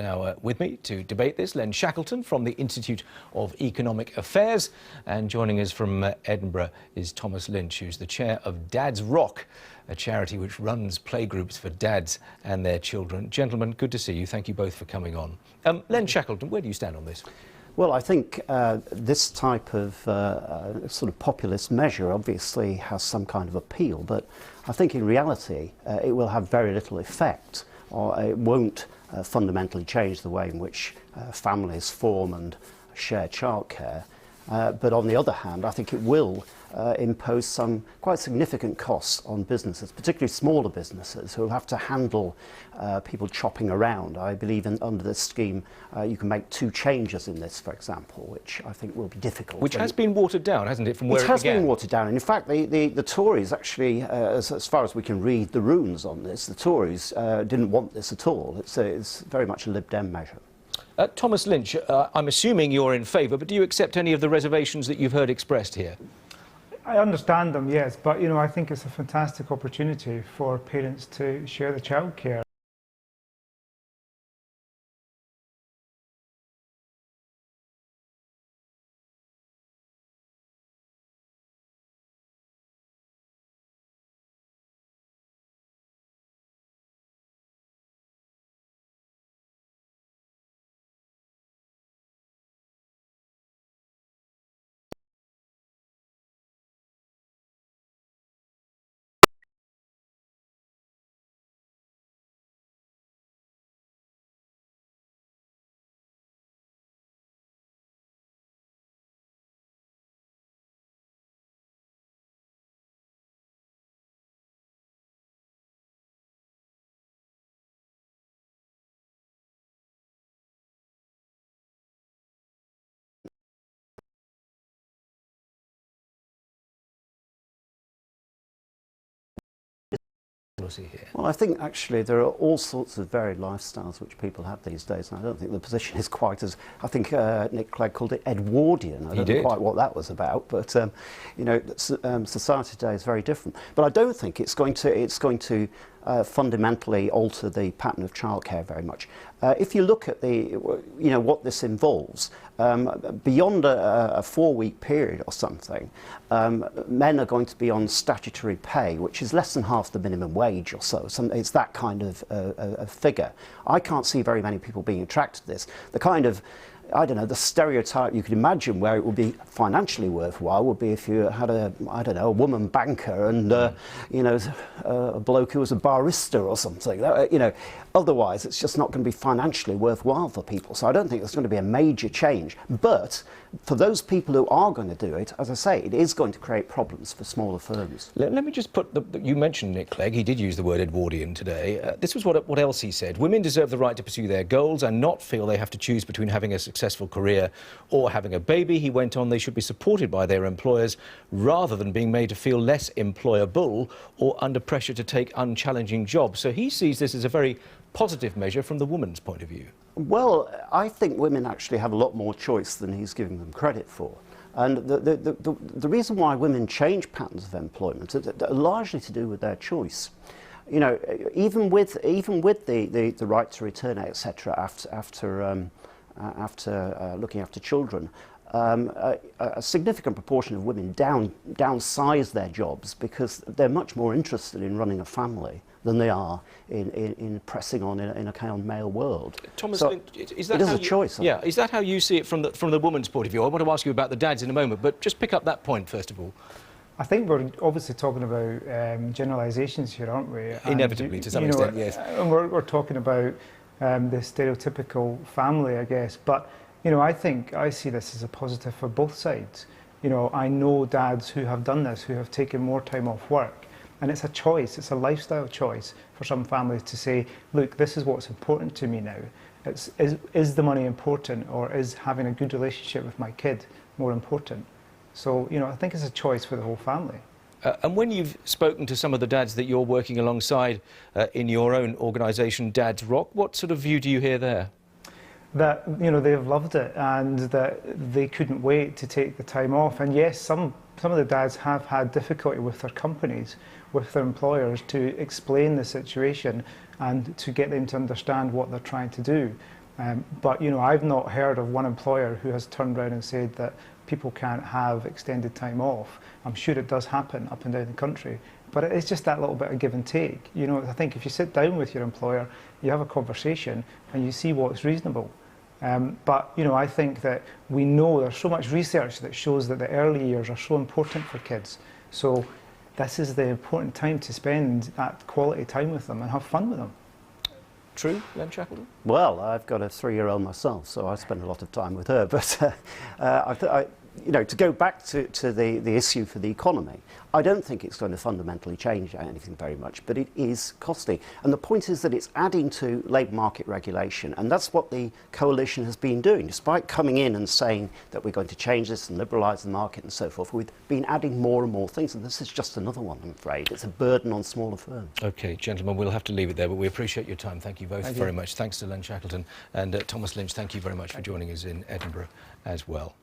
Now with me to debate this, Len Shackleton from the Institute of Economic Affairs, and joining us from Edinburgh is Thomas Lynch, who's the chair of Dad's Rock, a charity which runs playgroups for dads and their children. Gentlemen, good to see you. Thank you both for coming on. Len Shackleton, where do you stand on this? Well, I think this type of sort of populist measure obviously has some kind of appeal, but I think in reality it will have very little effect, or it won't fundamentally change the way in which families form and share childcare. But on the other hand, I think it will impose some quite significant costs on businesses, particularly smaller businesses who will have to handle people chopping around. I believe under this scheme you can make 2 changes in this, for example, which I think will be difficult. Which has been watered down, hasn't it, from where it began? It has been watered down. And in fact, the Tories actually, as far as we can read the runes on this, the Tories didn't want this at all. It's very much a Lib Dem measure. Thomas Lynch, I'm assuming you're in favour, but do you accept any of the reservations that you've heard expressed here? I understand them, yes, but I think it's a fantastic opportunity for parents to share the childcare. Here. Well, I think actually there are all sorts of varied lifestyles which people have these days, and I don't think the position is quite as, I think Nick Clegg called it Edwardian. I don't know quite what that was about, but society today is very different. But I don't think it's going to fundamentally alter the pattern of childcare very much. If you look at what this involves, beyond a 4-week period or something, men are going to be on statutory pay, which is less than half the minimum wage or so. It's that kind of a figure. I can't see very many people being attracted to this. The kind of, I don't know, the stereotype you could imagine where it would be financially worthwhile would be if you had a woman banker and, a bloke who was a barista or something. Otherwise it's just not going to be financially worthwhile for people. So I don't think there's going to be a major change. But for those people who are going to do it, as I say, it is going to create problems for smaller firms. Let me just put, you mentioned Nick Clegg, he did use the word Edwardian today. This was what else he said. Women deserve the right to pursue their goals and not feel they have to choose between having a successful career or having a baby. He went on, they should be supported by their employers rather than being made to feel less employable or under pressure to take unchallenging jobs. So he sees this as a very positive measure from the woman's point of view. Well, I think women actually have a lot more choice than he's giving them credit for. And the reason why women change patterns of employment are largely to do with their choice. Even with the right to return, etc., after looking after children, a significant proportion of women downsize their jobs because they're much more interested in running a family than they are in pressing on in a kind of male world. Thomas, so is that it is a choice. Yeah, is that how you see it from the woman's point of view? I want to ask you about the dads in a moment, but just pick up that point first of all. I think we're obviously talking about generalisations here, aren't we? Inevitably, to some extent, yes. And we're talking about the stereotypical family, I guess. But I see this as a positive for both sides. I know dads who have done this, who have taken more time off work. And it's a choice, it's a lifestyle choice for some families to say, look, this is what's important to me now. Is the money important, or is having a good relationship with my kid more important? So, I think it's a choice for the whole family. And when you've spoken to some of the dads that you're working alongside in your own organisation, Dad's Rock, what sort of view do you hear there? That they've loved it and that they couldn't wait to take the time off. And yes, some of the dads have had difficulty with their companies, with their employers, to explain the situation and to get them to understand what they're trying to do. But I've not heard of one employer who has turned around and said that people can't have extended time off. I'm sure it does happen up and down the country, but it's just that little bit of give and take. I think if you sit down with your employer, you have a conversation and you see what's reasonable. But I think that we know there's so much research that shows that the early years are so important for kids. So this is the important time to spend that quality time with them and have fun with them. True, Len Shackleton? Well, I've got a 3-year-old myself, so I spend a lot of time with her. But to go back to the issue for the economy, I don't think it's going to fundamentally change anything very much, but it is costly. And the point is that it's adding to labour market regulation, and that's what the coalition has been doing. Despite coming in and saying that we're going to change this and liberalise the market and so forth, we've been adding more and more things, and this is just another one, I'm afraid. It's a burden on smaller firms. OK, gentlemen, we'll have to leave it there, but we appreciate your time. Thank you both very much. Thanks to Len Shackleton and Thomas Lynch. Thank you very much for joining us in Edinburgh as well.